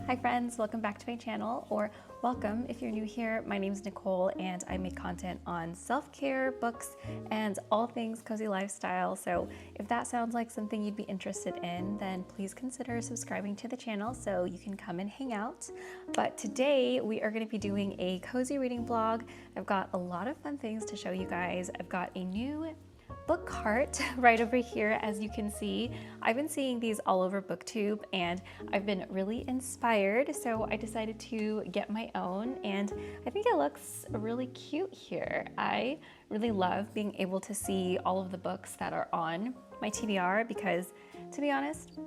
Hi friends, welcome back to my channel, or welcome if you're new here. My name is Nicole and I make content on self-care, books, and all things cozy lifestyle. So if that sounds like something you'd be interested in, then please consider subscribing to the channel so you can come and hang out. But today we are going to be doing a cozy reading vlog. I've got a lot of fun things to show you guys. I've got a new book cart right over here, as you can see. I've been seeing these all over BookTube and I've been really inspired, so I decided to get my own, and I think it looks really cute here. I really love being able to see all of the books that are on my TBR because, to be honest,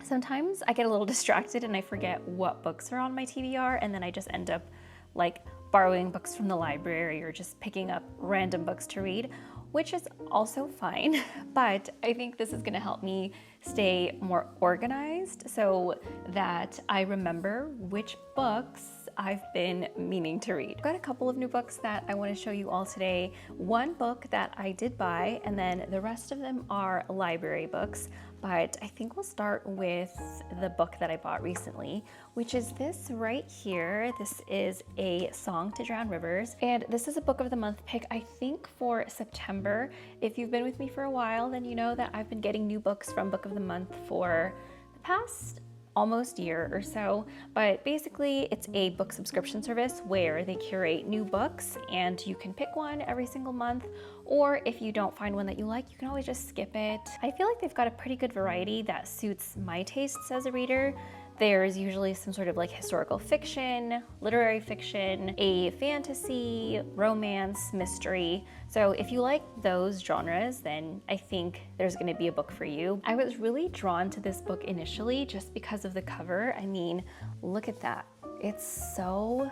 sometimes I get a little distracted and I forget what books are on my TBR, and then I just end up like borrowing books from the library or just picking up random books to read, which is also fine, but I think this is gonna help me stay more organized so that I remember which books I've been meaning to read. I've got a couple of new books that I want to show you all today. One book that I did buy, and then the rest of them are library books, but I think we'll start with the book that I bought recently, which is this right here. This is A Song to Drown Rivers, and this is a book of the month pick, I think, for September. If you've been with me for a while, then you know that I've been getting new books from Book of the Month for the past almost year or so, but basically it's a book subscription service where they curate new books and you can pick one every single month, or if you don't find one that you like, you can always just skip it. I feel like they've got a pretty good variety that suits my tastes as a reader. There's usually some sort of like historical fiction, literary fiction, a fantasy, romance, mystery. So if you like those genres, then I think there's gonna be a book for you. I was really drawn to this book initially just because of the cover. I mean, look at that. It's so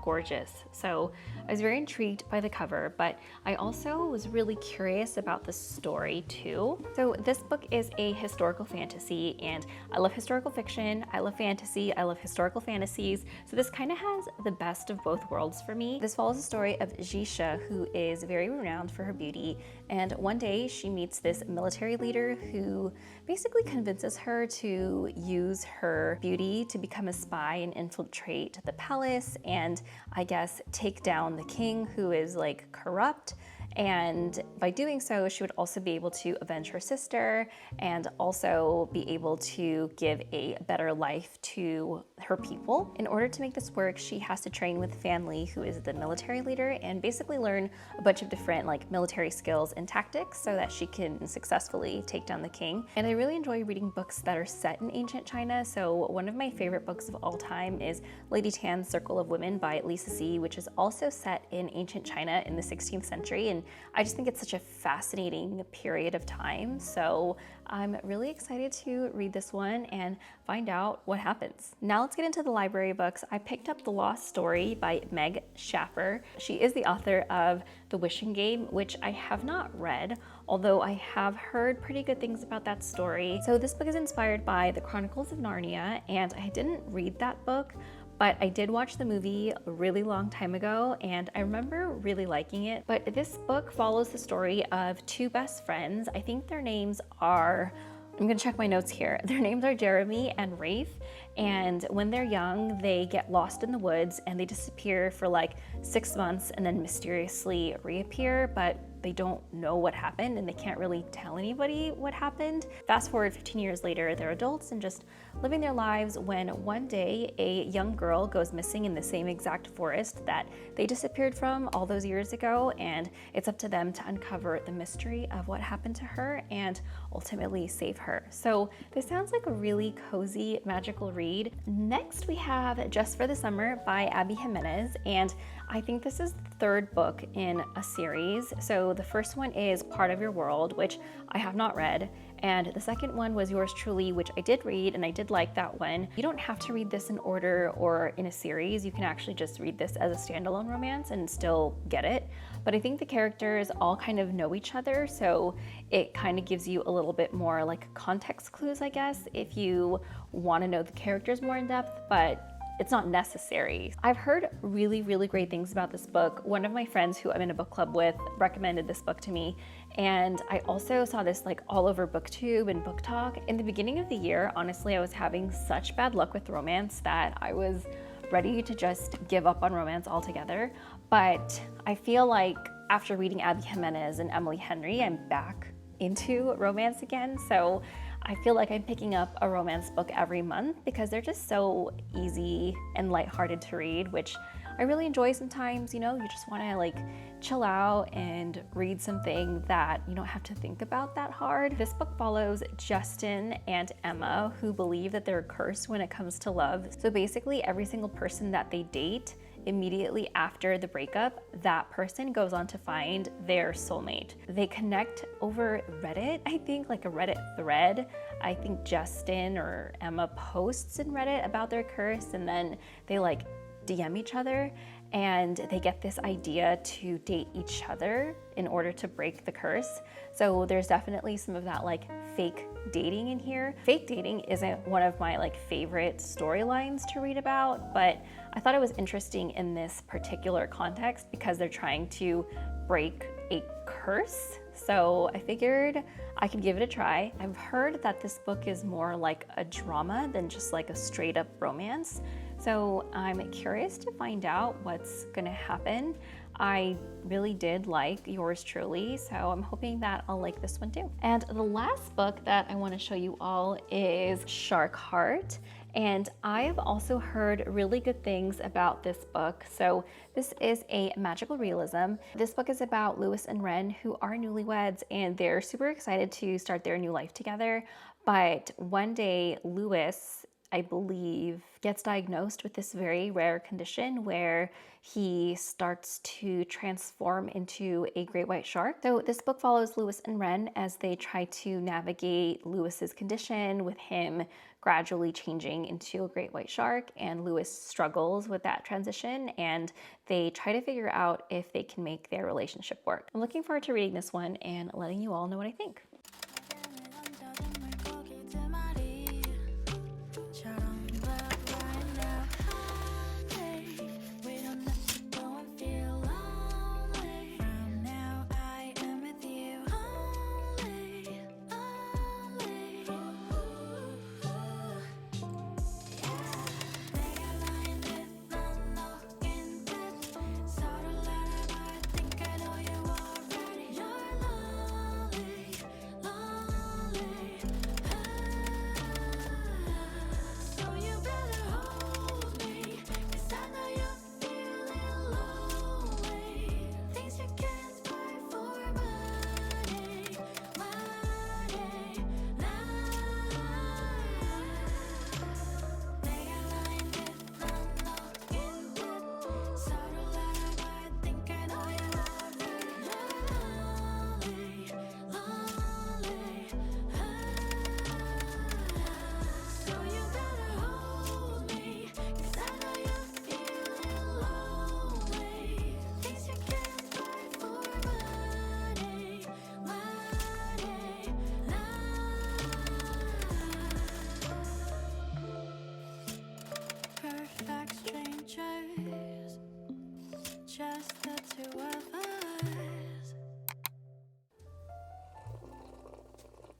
gorgeous. So I was very intrigued by the cover, but I also was really curious about the story too. So this book is a historical fantasy, and I love historical fiction, I love fantasy, I love historical fantasies. So this kind of has the best of both worlds for me. This follows the story of Jisha, who is very renowned for her beauty, and one day she meets this military leader who basically convinces her to use her beauty to become a spy and infiltrate the palace and, I guess, take down the king, who is like corrupt. And by doing so, she would also be able to avenge her sister and also be able to give a better life to her people. In order to make this work, she has to train with Fan Li, who is the military leader, and basically learn a bunch of different like military skills and tactics so that she can successfully take down the king. And I really enjoy reading books that are set in ancient China. So one of my favorite books of all time is Lady Tan's Circle of Women by Lisa See, which is also set in ancient China in the 16th century. And I just think it's such a fascinating period of time. So I'm really excited to read this one and find out what happens. Now let's get into the library books. I picked up The Lost Story by Meg Schaffer. She is the author of The Wishing Game, which I have not read, although I have heard pretty good things about that story. So this book is inspired by The Chronicles of Narnia, and I didn't read that book, but I did watch the movie a really long time ago, and I remember really liking it. But this book follows the story of two best friends. I think their names are, I'm gonna check my notes here. Their names are Jeremy and Rafe, and when they're young, they get lost in the woods and they disappear for like 6 months and then mysteriously reappear, but they don't know what happened and they can't really tell anybody what happened. Fast forward 15 years later, they're adults and just living their lives when one day a young girl goes missing in the same exact forest that they disappeared from all those years ago, and it's up to them to uncover the mystery of what happened to her and ultimately save her. So this sounds like a really cozy, magical read. Next we have Just for the Summer by Abby Jimenez, and I think this is the third book in a series. So the first one is Part of Your World, which I have not read, and the second one was Yours Truly, which I did read and I did like that one. You don't have to read this in order or in a series. You can actually just read this as a standalone romance and still get it. But I think the characters all kind of know each other, so it kind of gives you a little bit more like context clues, I guess, if you want to know the characters more in depth. But it's not necessary. I've heard really, really great things about this book. One of my friends who I'm in a book club with recommended this book to me. And I also saw this like all over BookTube and Book Talk. In the beginning of the year, honestly, I was having such bad luck with romance that I was ready to just give up on romance altogether. But I feel like after reading Abby Jimenez and Emily Henry, I'm back into romance again. So I feel like I'm picking up a romance book every month because they're just so easy and lighthearted to read, which I really enjoy sometimes. You know, you just want to like chill out and read something that you don't have to think about that hard. This book follows Justin and Emma, who believe that they're cursed when it comes to love. So basically every single person that they date, immediately after the breakup, that person goes on to find their soulmate. They connect over Reddit, I think, like a Reddit thread. I think Justin or Emma posts in Reddit about their curse, and then they like DM each other, and they get this idea to date each other in order to break the curse. So there's definitely some of that like fake dating in here. Fake dating isn't one of my like favorite storylines to read about, but I thought it was interesting in this particular context because they're trying to break a curse. So I figured I could give it a try. I've heard that this book is more like a drama than just like a straight up romance. So I'm curious to find out what's gonna happen. I really did like Yours Truly, so I'm hoping that I'll like this one too. And the last book that I wanna show you all is Shark Heart. And I've also heard really good things about this book. So this is a magical realism. This book is about Lewis and Ren, who are newlyweds, and they're super excited to start their new life together. But one day, Lewis, I believe, gets diagnosed with this very rare condition where he starts to transform into a great white shark. So this book follows Lewis and Ren as they try to navigate Lewis's condition, with him gradually changing into a great white shark, and Lewis struggles with that transition, and they try to figure out if they can make their relationship work. I'm looking forward to reading this one and letting you all know what I think. Just the two of us.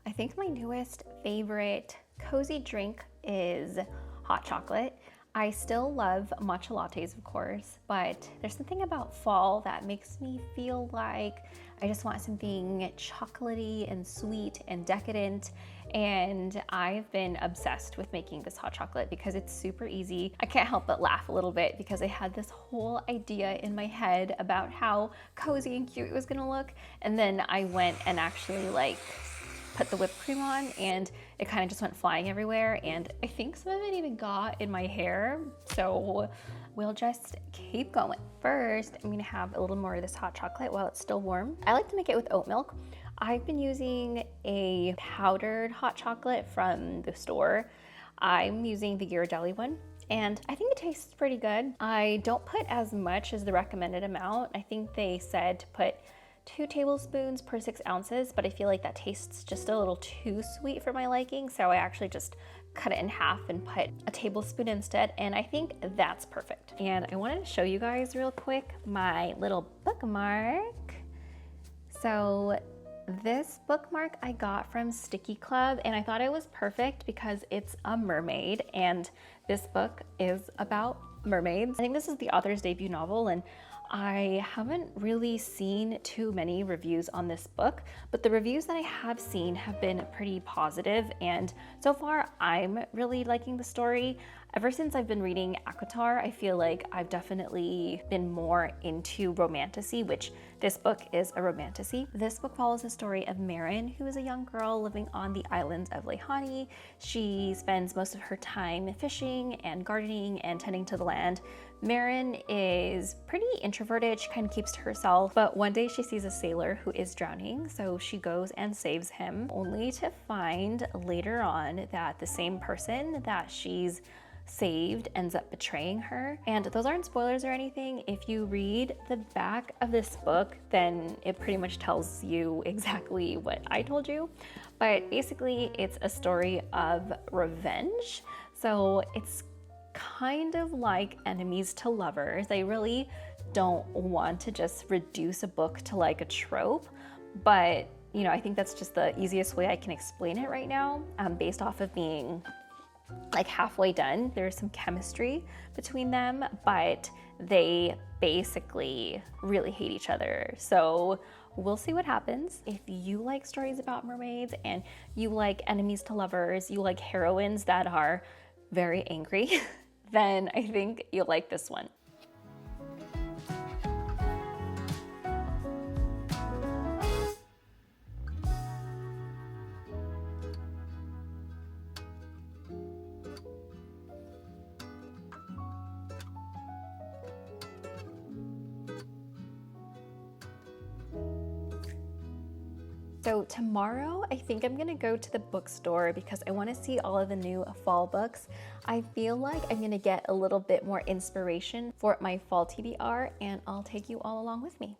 I think my newest favorite cozy drink is hot chocolate. I still love matcha lattes, of course, but there's something about fall that makes me feel like I just want something chocolatey and sweet and decadent. And I've been obsessed with making this hot chocolate because it's super easy. I can't help but laugh a little bit because I had this whole idea in my head about how cozy and cute it was gonna look. And then I went and actually like put the whipped cream on, and it kind of just went flying everywhere, and I think some of it even got in my hair, so we'll just keep going. First, I'm gonna have a little more of this hot chocolate while it's still warm. I like to make it with oat milk. I've been using a powdered hot chocolate from the store. I'm using the Ghirardelli one, and I think it tastes pretty good. I don't put as much as the recommended amount. I think they said to put 2 tablespoons per 6 ounces, but I feel like that tastes just a little too sweet for my liking, so I actually just cut it in half and put a tablespoon instead, and I think that's perfect. And I wanted to show you guys real quick my little bookmark. So this bookmark I got from Sticky Club, and I thought it was perfect because it's a mermaid, and this book is about mermaids. I think this is the author's debut novel, and I haven't really seen too many reviews on this book, but the reviews that I have seen have been pretty positive, and so far I'm really liking the story. Ever since I've been reading ACOTAR, I feel like I've definitely been more into romantasy, which this book is a romantasy. This book follows the story of Marin, who is a young girl living on the island of Lehani. She spends most of her time fishing and gardening and tending to the land. Marin is pretty introverted, she kind of keeps to herself, but one day she sees a sailor who is drowning, so she goes and saves him, only to find later on that the same person that she's saved ends up betraying her. And those aren't spoilers or anything. If you read the back of this book, then it pretty much tells you exactly what I told you. But basically, it's a story of revenge. So it's kind of like enemies to lovers. I really don't want to just reduce a book to like a trope, but you know, I think that's just the easiest way I can explain it right now, based off of being like halfway done. There's some chemistry between them, but they basically really hate each other. So we'll see what happens. If you like stories about mermaids and you like enemies to lovers, you like heroines that are very angry, then I think you'll like this one. So tomorrow, I think I'm gonna go to the bookstore because I wanna see all of the new fall books. I feel like I'm gonna get a little bit more inspiration for my fall TBR, and I'll take you all along with me.